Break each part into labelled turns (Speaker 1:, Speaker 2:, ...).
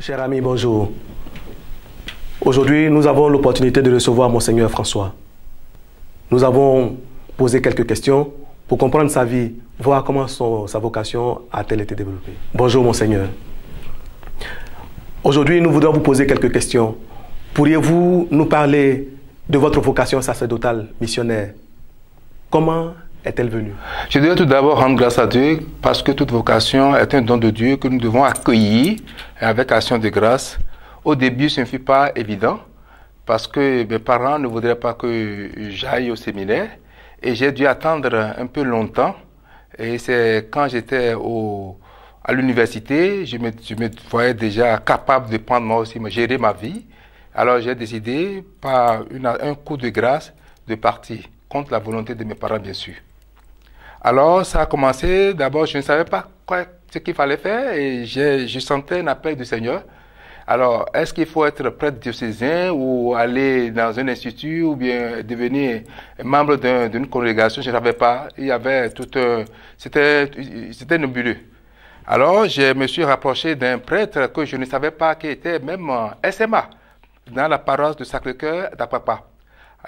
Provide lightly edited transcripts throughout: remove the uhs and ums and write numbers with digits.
Speaker 1: Cher ami, bonjour. Aujourd'hui, nous avons l'opportunité de recevoir Monseigneur François. Nous avons posé quelques questions pour comprendre sa vie, voir comment sa vocation a-t-elle été développée. Bonjour Monseigneur. Aujourd'hui, nous voudrions vous poser quelques questions. Pourriez-vous nous parler de votre vocation sacerdotale missionnaire? Comment est-elle venue?
Speaker 2: Je devrais tout d'abord rendre grâce à Dieu parce que toute vocation est un don de Dieu que nous devons accueillir avec action de grâce. Au début, ce ne fut pas évident parce que mes parents ne voudraient pas que j'aille au séminaire et j'ai dû attendre un peu longtemps. Et c'est quand j'étais à l'université, je me voyais déjà capable de prendre moi aussi, gérer ma vie. Alors j'ai décidé, par un coup de grâce, de partir contre la volonté de mes parents, bien sûr. Alors, ça a commencé, d'abord, je ne savais pas ce qu'il fallait faire et je sentais un appel du Seigneur. Alors, est-ce qu'il faut être prêtre diocésain ou aller dans un institut ou bien devenir membre d'une congrégation? Je ne savais pas. Il y avait c'était nébuleux. Alors, je me suis rapproché d'un prêtre que je ne savais pas qui était même SMA dans la paroisse de Sacré-Cœur d'Apapa.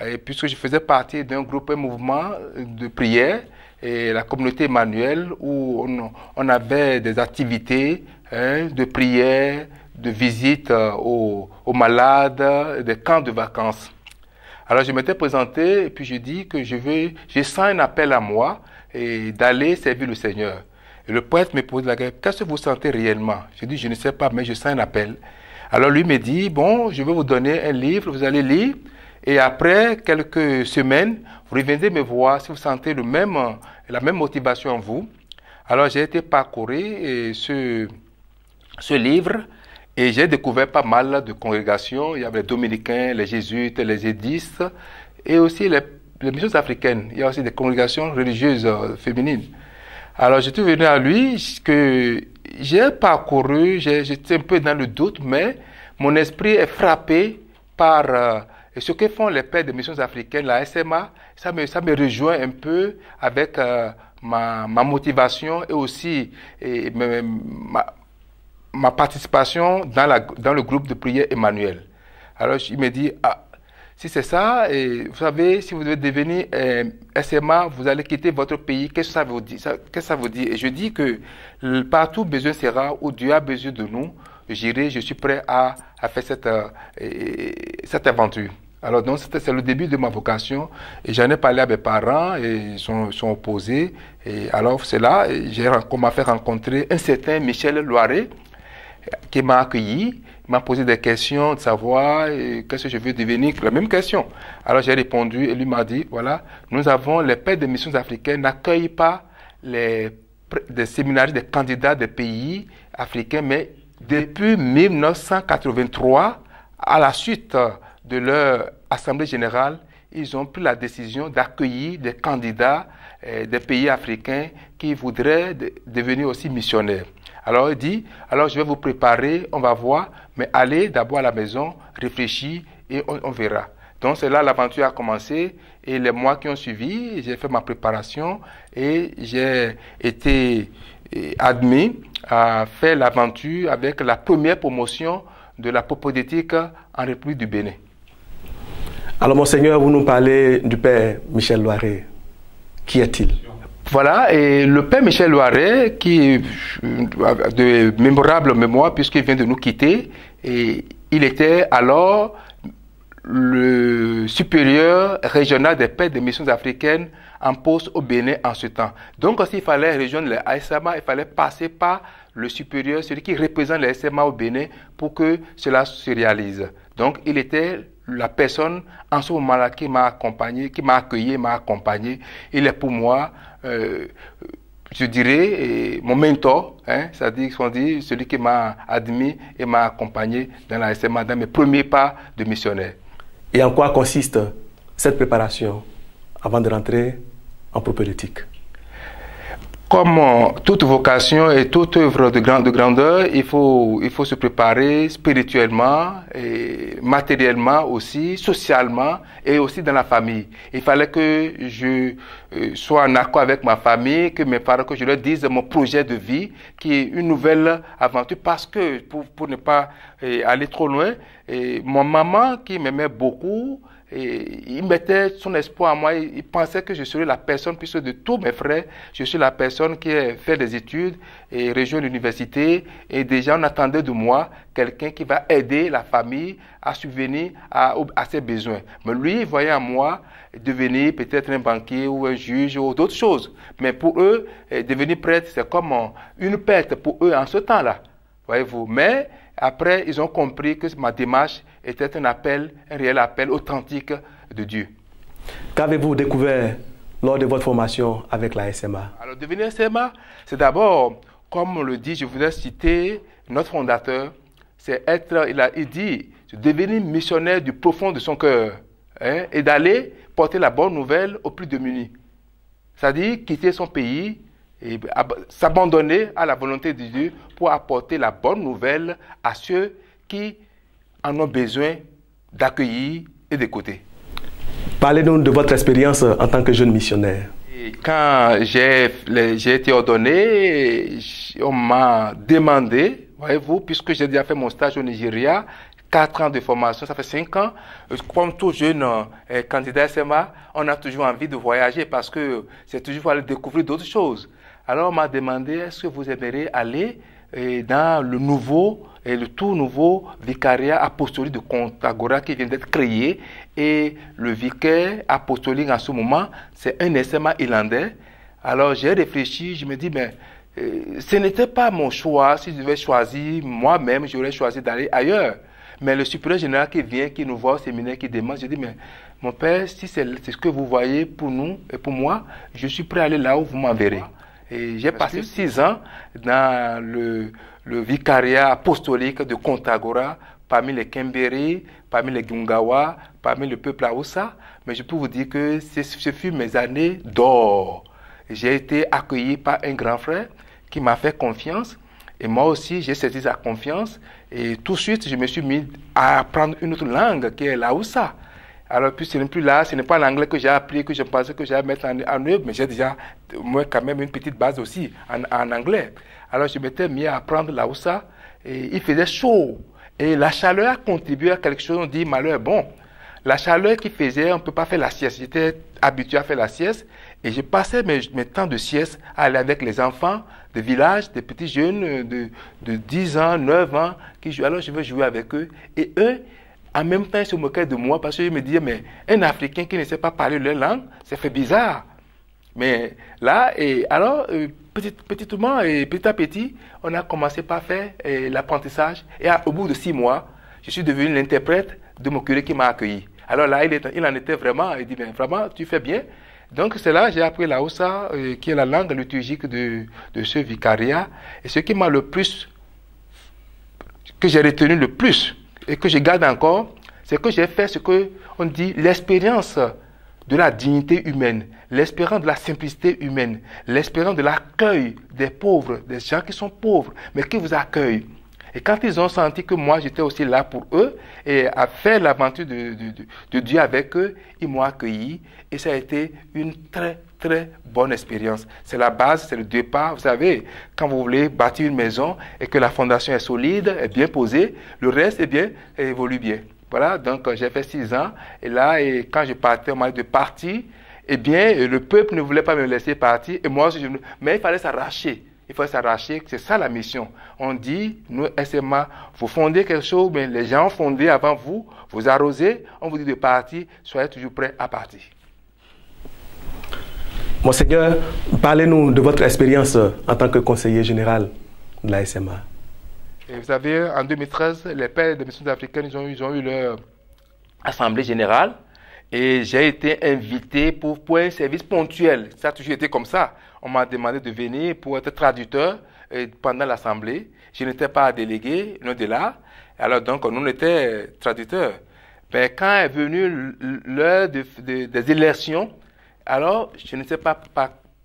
Speaker 2: Et puisque je faisais partie d'un groupe, un mouvement de prière, et la communauté Emmanuel, où on avait des activités de prière, de visite aux malades, des camps de vacances. Alors je m'étais présenté et puis je dis que je sens un appel à moi et d'aller servir le Seigneur. Et le prêtre me pose la question, qu'est-ce que vous sentez réellement? Je dis, je ne sais pas, mais je sens un appel. Alors lui me dit, bon, je vais vous donner un livre, vous allez lire. Et après quelques semaines, vous reviendrez me voir si vous sentez la même motivation en vous. Alors j'ai été parcourir ce livre et j'ai découvert pas mal de congrégations. Il y avait les dominicains, les jésuites, les édistes et aussi les missions africaines. Il y a aussi des congrégations religieuses féminines. Alors j'étais venu à lui, que j'ai parcouru, j'étais un peu dans le doute, mais mon esprit est frappé par... Et ce que font les pères des missions africaines, la SMA, ça me rejoint un peu avec ma motivation et aussi ma participation dans le groupe de prière Emmanuel. Alors il me dit, ah, si c'est ça, et vous savez, si vous devez devenir SMA, vous allez quitter votre pays, qu'est-ce que ça vous dit? Qu'est-ce que ça vous dit? Et je dis que partout besoin sera, où Dieu a besoin de nous, j'irai, je suis prêt à faire cette aventure. Alors donc c'est le début de ma vocation et j'en ai parlé à mes parents et ils sont opposés. Et alors c'est là qu'on m'a fait rencontrer un certain Michel Loiret qui m'a accueilli, il m'a posé des questions de savoir qu'est-ce que je veux devenir, la même question. Alors j'ai répondu et lui m'a dit, voilà, nous avons les pères des missions africaines n'accueillent pas des séminaires, des candidats des pays africains, mais depuis 1983, à la suite de leur assemblée générale, ils ont pris la décision d'accueillir des candidats des pays africains qui voudraient devenir aussi missionnaires. Alors il dit, alors je vais vous préparer, on va voir, mais allez d'abord à la maison, réfléchis et on verra. Donc c'est là l'aventure a commencé et les mois qui ont suivi, j'ai fait ma préparation et j'ai été admis à faire l'aventure avec la première promotion de la propédeutique en République du Bénin.
Speaker 1: Alors Monseigneur, vous nous parlez du Père Michel Loiret. Qui est-il?
Speaker 2: Voilà, et le Père Michel Loiret, qui a de mémorables mémoires puisqu'il vient de nous quitter, et il était alors le supérieur régional des pères des missions africaines en poste au Bénin en ce temps. Donc, s'il fallait rejoindre les SMA, il fallait passer par le supérieur, celui qui représente les SMA au Bénin, pour que cela se réalise. Donc, il était la personne en ce moment-là qui m'a accompagné, qui m'a accueilli, m'a accompagné. Il est pour moi, je dirais, mon mentor, c'est-à-dire celui qui m'a admis et m'a accompagné dans la SMA, dans mes premiers pas de missionnaire.
Speaker 1: Et en quoi consiste cette préparation avant de rentrer en propédeutique?
Speaker 2: Comme toute vocation et toute œuvre de grandeur, il faut se préparer spirituellement, et matériellement aussi, socialement et aussi dans la famille. Il fallait que je sois en accord avec ma famille, que mes parents, que je leur dise mon projet de vie, qui est une nouvelle aventure, parce que, pour ne pas aller trop loin, mon maman qui m'aimait beaucoup, il mettait son espoir en moi, il pensait que je serais la personne, puisque de tous mes frères, je suis la personne qui a fait des études et rejoint l'université, et déjà on attendait de moi quelqu'un qui va aider la famille à subvenir à ses besoins. Mais lui, il voyait en moi devenir peut-être un banquier ou un juge ou d'autres choses. Mais pour eux, devenir prêtre, c'est comme une perte pour eux en ce temps-là, voyez-vous. Mais après, ils ont compris que ma démarche était un appel, un réel appel authentique de Dieu.
Speaker 1: Qu'avez-vous découvert lors de votre formation avec la SMA?
Speaker 2: Alors, devenir SMA, c'est d'abord, comme on le dit, je voudrais citer notre fondateur, c'est être, il dit, devenir missionnaire du profond de son cœur, hein, et d'aller porter la bonne nouvelle aux plus démunis. C'est-à-dire quitter son pays et s'abandonner à la volonté de Dieu pour apporter la bonne nouvelle à ceux qui en ont besoin d'accueillir et d'écouter.
Speaker 1: Parlez-nous de votre expérience en tant que jeune missionnaire.
Speaker 2: Et quand j'ai été ordonné, on m'a demandé, voyez-vous, puisque j'ai déjà fait mon stage au Nigeria, 4 ans de formation, ça fait 5 ans. Comme tout jeune candidat SMA, on a toujours envie de voyager parce que c'est toujours pour aller découvrir d'autres choses. Alors on m'a demandé, est-ce que vous aimeriez aller dans le nouveau et le tout nouveau vicariat apostolique de Kontagora qui vient d'être créé, et le vicaire apostolique en ce moment, c'est un SMA irlandais. Alors j'ai réfléchi, je me dis, mais ce n'était pas mon choix. Si je devais choisir moi-même, j'aurais choisi d'aller ailleurs. Mais le supérieur général qui vient, qui nous voit au séminaire, qui demande, je dis, mais mon père, si c'est ce que vous voyez pour nous et pour moi, je suis prêt à aller là où vous m'enverrez. Et j'ai passé 6 ans dans le vicariat apostolique de Kontagora, parmi les Kemberi, parmi les Gungawa, parmi le peuple Haoussa. Mais je peux vous dire que ce fut mes années d'or. J'ai été accueilli par un grand frère qui m'a fait confiance. Et moi aussi, j'ai saisi sa confiance. Et tout de suite, je me suis mis à apprendre une autre langue qui est l'Haoussa. Alors, puis ce n'est plus là, ce n'est pas l'anglais que j'ai appris, que je pensais que j'allais mettre en œuvre, mais j'ai déjà, moi, quand même, une petite base aussi en anglais. Alors, je m'étais mis à apprendre l'Haoussa, et il faisait chaud. Et la chaleur a contribué à quelque chose, on dit malheur. Bon, la chaleur qui faisait, on ne peut pas faire la sieste. J'étais habitué à faire la sieste, et je passais mes temps de sieste à aller avec les enfants de village, des petits jeunes de 10 ans, 9 ans, qui jouent. Alors, je veux jouer avec eux, et eux, en même temps, ils se moquaient de moi parce qu'ils me disaient, mais un Africain qui ne sait pas parler leur langue, ça fait bizarre. Mais là, et alors, petitement et petit à petit, on a commencé par faire l'apprentissage. Et au bout de 6 mois, je suis devenu l'interprète de mon curé qui m'a accueilli. Alors là, il en était vraiment, il dit, mais vraiment, tu fais bien. Donc c'est là que j'ai appris la Hausa, qui est la langue liturgique de ce vicariat. Et ce qui m'a le plus, que j'ai retenu le plus, et que je garde encore, c'est que j'ai fait ce qu'on dit l'expérience de la dignité humaine, l'expérience de la simplicité humaine, l'expérience de l'accueil des pauvres, des gens qui sont pauvres, mais qui vous accueillent. Et quand ils ont senti que moi j'étais aussi là pour eux et à faire l'aventure de Dieu avec eux, ils m'ont accueilli et ça a été une très bonne expérience. C'est la base, c'est le départ. Vous savez, quand vous voulez bâtir une maison et que la fondation est solide, est bien posée, le reste évolue bien. Voilà, donc j'ai fait 6 ans et là, quand je partais, on m'a dit de partir. Eh bien, le peuple ne voulait pas me laisser partir et moi aussi, mais il fallait s'arracher. Il faut s'arracher, c'est ça la mission. On dit, nous, SMA, vous fondez quelque chose, mais les gens ont fondé avant vous, vous arrosez, on vous dit de partir, soyez toujours prêts à partir.
Speaker 1: Monseigneur, parlez-nous de votre expérience en tant que conseiller général de la SMA.
Speaker 2: Et vous savez, en 2013, les pères des missions africaines, ils ont eu leur assemblée générale et j'ai été invité pour un service ponctuel. Ça a toujours été comme ça. On m'a demandé de venir pour être traducteur pendant l'assemblée. Je n'étais pas délégué, loin de là. Alors donc, nous, on était traducteurs. Mais quand est venue l'heure des élections, alors, je ne sais pas,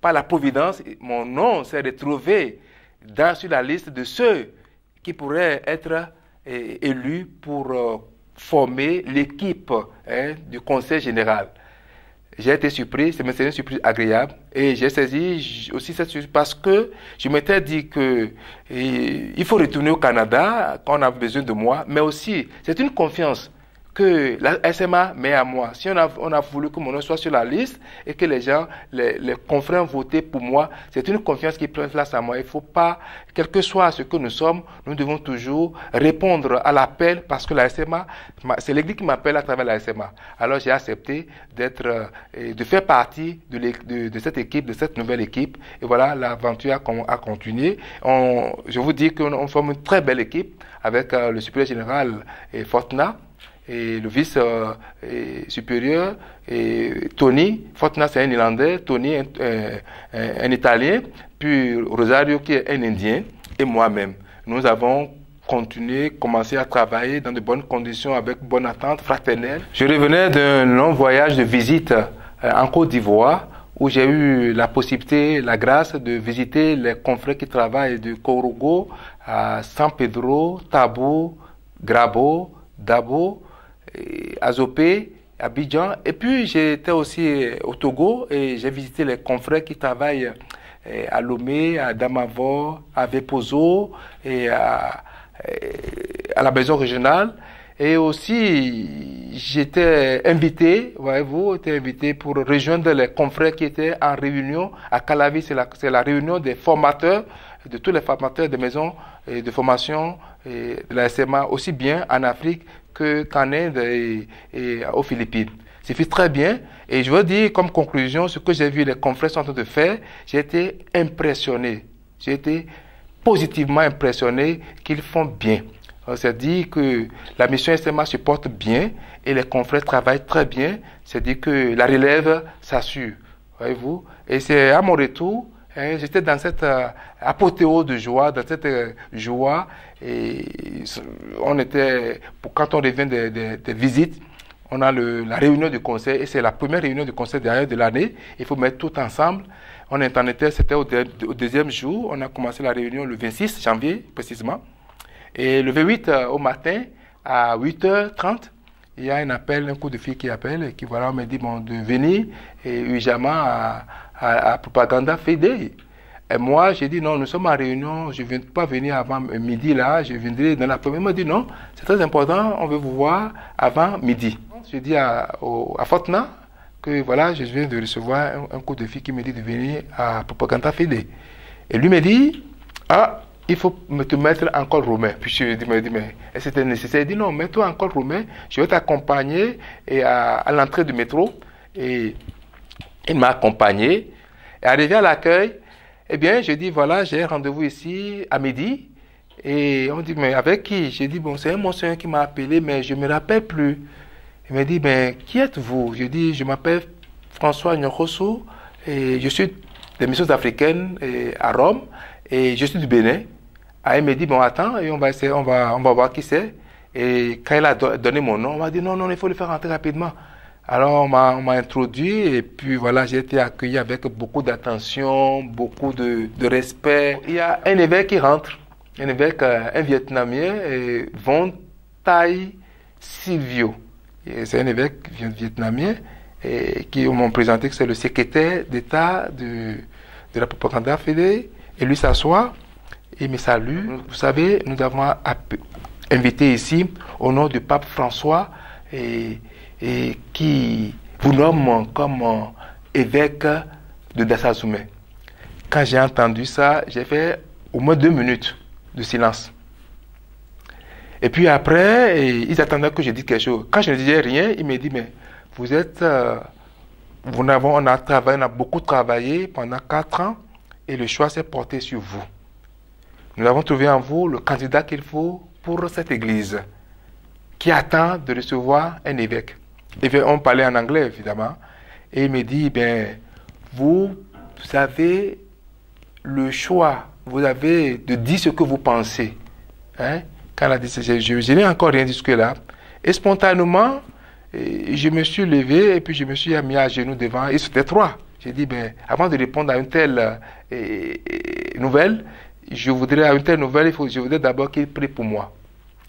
Speaker 2: par la providence, mon nom s'est retrouvé sur la liste de ceux qui pourraient être élus pour former l'équipe du conseil général. j'ai été surpris, c'est une surprise agréable. Et j'ai saisi aussi cette surprise parce que je m'étais dit que il faut retourner au Canada quand on a besoin de moi. Mais aussi, c'est une confiance que la SMA met à moi. Si on a voulu que mon nom soit sur la liste et que les gens, les confrères votaient pour moi, c'est une confiance qui prend place à moi. Il ne faut pas, quel que soit ce que nous sommes, nous devons toujours répondre à l'appel parce que la SMA, c'est l'Église qui m'appelle à travers la SMA. Alors j'ai accepté de faire partie de cette équipe, de cette nouvelle équipe. Et voilà, l'aventure a continué. Je vous dis qu'on forme une très belle équipe avec le supérieur général Fortna, et le vice supérieur, et Tony. Fortuna, c'est un Irlandais, Tony, un Italien, puis Rosario, qui est un Indien, et moi-même. Nous avons continué, commencé à travailler dans de bonnes conditions, avec bonne attente fraternelle. Je revenais d'un long voyage de visite en Côte d'Ivoire, où j'ai eu la possibilité, la grâce de visiter les confrères qui travaillent de Korogo à San Pedro, Tabo, Grabo, Dabo, Azopé, Abidjan. Et puis j'étais aussi au Togo et j'ai visité les confrères qui travaillent à Lomé, à Damavor, à Vepozo et à la maison régionale. Et aussi j'étais invité, voyez-vous, pour rejoindre les confrères qui étaient en réunion à Calavi. C'est la réunion des formateurs, de tous les formateurs des maisons de formation de la SMA, aussi bien en Afrique qu'en Inde et aux Philippines. C'est fait très bien. Et je veux dire, comme conclusion, ce que j'ai vu les confrères sont en train de faire, j'ai été impressionné. J'ai été positivement impressionné qu'ils font bien. C'est-à-dire que la mission SMA se porte bien et les confrères travaillent très bien. C'est-à-dire que la relève s'assure. Voyez-vous? Et c'est à mon retour, j'étais dans cette apothéose de joie, dans cette joie. Et on était, quand on revient des visites, on a la réunion du conseil, et c'est la première réunion du conseil d'ailleurs de l'année. Il faut mettre tout ensemble. C'était au deuxième jour. On a commencé la réunion le 26 janvier, précisément. Et le 28 au matin, à 8h30, il y a un coup de fil qui appelle, et qui voilà, on me dit de venir urgemment à Propaganda Fede. Et moi, j'ai dit non, nous sommes en réunion, je ne viens pas venir avant midi là, je viendrai dans l'après-midi. Il m'a dit non, c'est très important, on veut vous voir avant midi. J'ai dit à Fortuna que voilà, je viens de recevoir un coup de fil qui me dit de venir à Propaganda Fede. Et lui me dit, il faut te mettre en col romain. Puis je me dis, mais c'était nécessaire? Il dit non, mets-toi en col romain, je vais t'accompagner à l'entrée du métro. Et il m'a accompagné. Et arrivé à l'accueil, eh bien, je dis, voilà, j'ai rendez-vous ici à midi. Et on dit, mais avec qui? J'ai dit, bon, c'est un monseigneur qui m'a appelé, mais je ne me rappelle plus. Il m'a dit, mais qui êtes-vous? Je dis, je m'appelle François Nyokroso, et je suis des missions africaines à Rome, et je suis du Bénin. Ah, il m'a dit, bon, attends, et on va essayer, on va voir qui c'est. Et quand il a donné mon nom, on m'a dit, non, il faut le faire rentrer rapidement. Alors, on m'a introduit, et puis voilà, j'ai été accueilli avec beaucoup d'attention, beaucoup de respect. Il y a un évêque qui rentre, un évêque, un Vietnamien, Von Thai Silvio. C'est un évêque vietnamien qui m'ont présenté que c'est le secrétaire d'État de la Propaganda Fede. Et lui s'assoit, il me salue. Vous savez, nous avons invité ici, au nom du pape François, et qui vous nomme comme évêque de Dassa-Zoumé. Quand j'ai entendu ça, j'ai fait au moins 2 minutes de silence. Et puis après, ils attendaient que je dise quelque chose. Quand je ne disais rien, il me dit, mais vous êtes... on a beaucoup travaillé pendant 4 ans et le choix s'est porté sur vous. Nous avons trouvé en vous le candidat qu'il faut pour cette église qui attend de recevoir un évêque. Et on parlait en anglais, évidemment. Et il me dit, vous avez le choix, vous avez de dire ce que vous pensez. Hein? Quand elle a dit ça, je n'ai encore rien dit jusque-là. Et spontanément, je me suis levé et puis je me suis mis à genoux devant. Et c'était 3. J'ai dit, avant de répondre à une telle nouvelle, je voudrais d'abord qu'ils prient pour moi.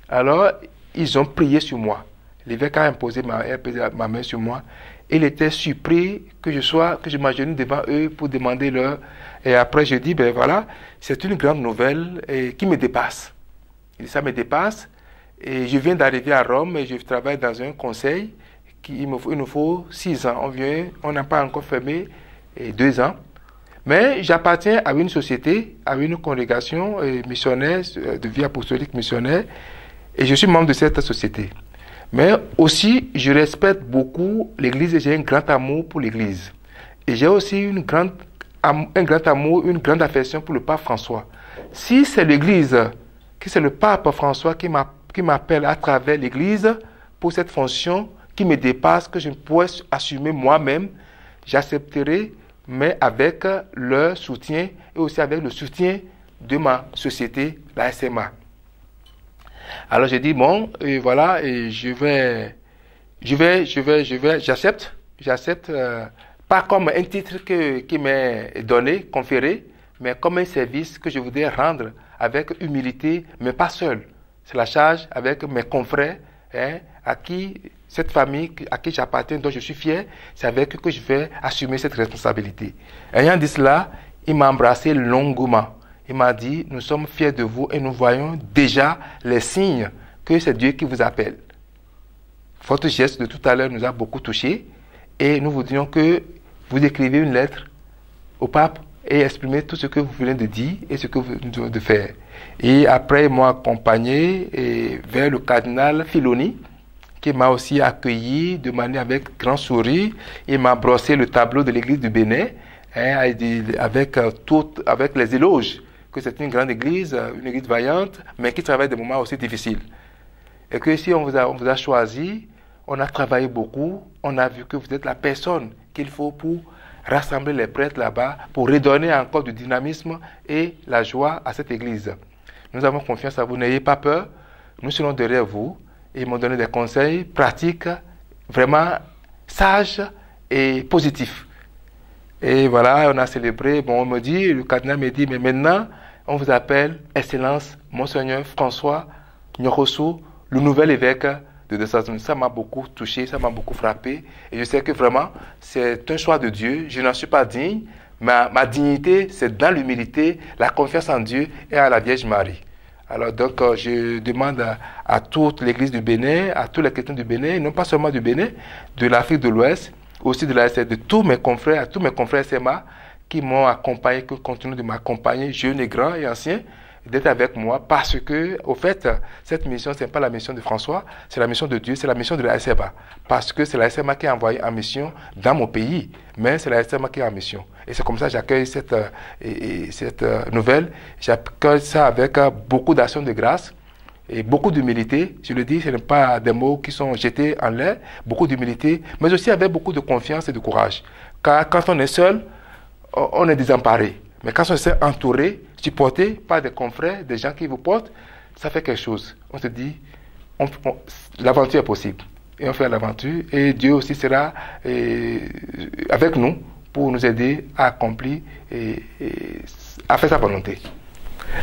Speaker 2: Alors, ils ont prié sur moi. L'évêque a imposé ma main sur moi. Il était surpris que je m'agenouille devant eux pour demander leur... Et après, je dis, ben voilà, c'est une grande nouvelle qui me dépasse. Et ça me dépasse. Et je viens d'arriver à Rome et je travaille dans un conseil. Il nous faut 6 ans. On n'a pas encore fermé 2 ans. Mais j'appartiens à une société, à une congrégation missionnaire, de vie apostolique missionnaire. Et je suis membre de cette société. Mais aussi, je respecte beaucoup l'Église et j'ai un grand amour pour l'Église. Et j'ai aussi un grand amour, une grande affection pour le pape François. Si c'est l'Église, que c'est le pape François qui m'appelle à travers l'Église pour cette fonction qui me dépasse, que je ne pourrais assumer moi-même, j'accepterai, mais avec leur soutien et aussi avec le soutien de ma société, la SMA. Alors j'ai dit, bon, et voilà, et j'accepte, pas comme un titre qui m'est donné, conféré, mais comme un service que je voudrais rendre avec humilité, mais pas seul. C'est la charge avec mes confrères, cette famille à qui j'appartiens, dont je suis fier, c'est avec eux que je vais assumer cette responsabilité. Ayant dit cela, il m'a embrassé longuement. Il m'a dit, nous sommes fiers de vous et nous voyons déjà les signes que c'est Dieu qui vous appelle. Votre geste de tout à l'heure nous a beaucoup touchés et nous voudrions que vous écriviez une lettre au pape et exprimez tout ce que vous venez de dire et ce que vous venez de faire. Et après, ils m'ont accompagné vers le cardinal Filoni, qui m'a aussi accueilli de manière avec grand sourire. Il m'a brossé le tableau de l'église du Bénin, avec les éloges, que c'est une grande église, une église vaillante, mais qui travaille des moments aussi difficiles. Et que si on vous a choisi, on a travaillé beaucoup, on a vu que vous êtes la personne qu'il faut pour rassembler les prêtres là-bas, pour redonner encore du dynamisme et la joie à cette église. Nous avons confiance à vous, n'ayez pas peur, nous serons derrière vous. Et ils m'ont donné des conseils pratiques, vraiment sages et positifs. Et voilà, on a célébré, bon, on me dit, le cardinal me dit, mais maintenant, on vous appelle Excellence, Monseigneur François Nyorosu, le nouvel évêque de Dessazone. Ça m'a beaucoup touché, ça m'a beaucoup frappé. Et je sais que vraiment, c'est un choix de Dieu. Je n'en suis pas digne. Ma dignité, c'est dans l'humilité, la confiance en Dieu et à la Vierge Marie. Alors donc, je demande à toute l'église du Bénin, à tous les chrétiens du Bénin, non pas seulement du Bénin, de l'Afrique de l'Ouest, aussi de tous mes confrères, à tous mes confrères SMA qui m'ont accompagné, qui continuent de m'accompagner, jeunes et grands et anciens, d'être avec moi parce que, au fait, cette mission, ce n'est pas la mission de François, c'est la mission de Dieu, c'est la mission de la SMA. Parce que c'est la SMA qui est envoyée en mission dans mon pays, mais c'est la SMA qui est en mission. Et c'est comme ça que j'accueille cette nouvelle. J'accueille ça avec beaucoup d'action de grâce et beaucoup d'humilité. Je le dis, ce n'est pas des mots qui sont jetés en l'air, beaucoup d'humilité, mais aussi avec beaucoup de confiance et de courage. Car quand on est seul, on est désemparé. Mais quand on s'est entouré, supporté par des confrères, des gens qui vous portent, ça fait quelque chose. On se dit, l'aventure est possible. Et on fait l'aventure. Et Dieu aussi sera avec nous pour nous aider à accomplir et à faire sa volonté.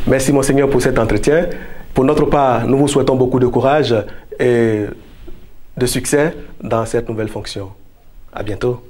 Speaker 1: Merci Monseigneur pour cet entretien. Pour notre part, nous vous souhaitons beaucoup de courage et de succès dans cette nouvelle fonction. À bientôt.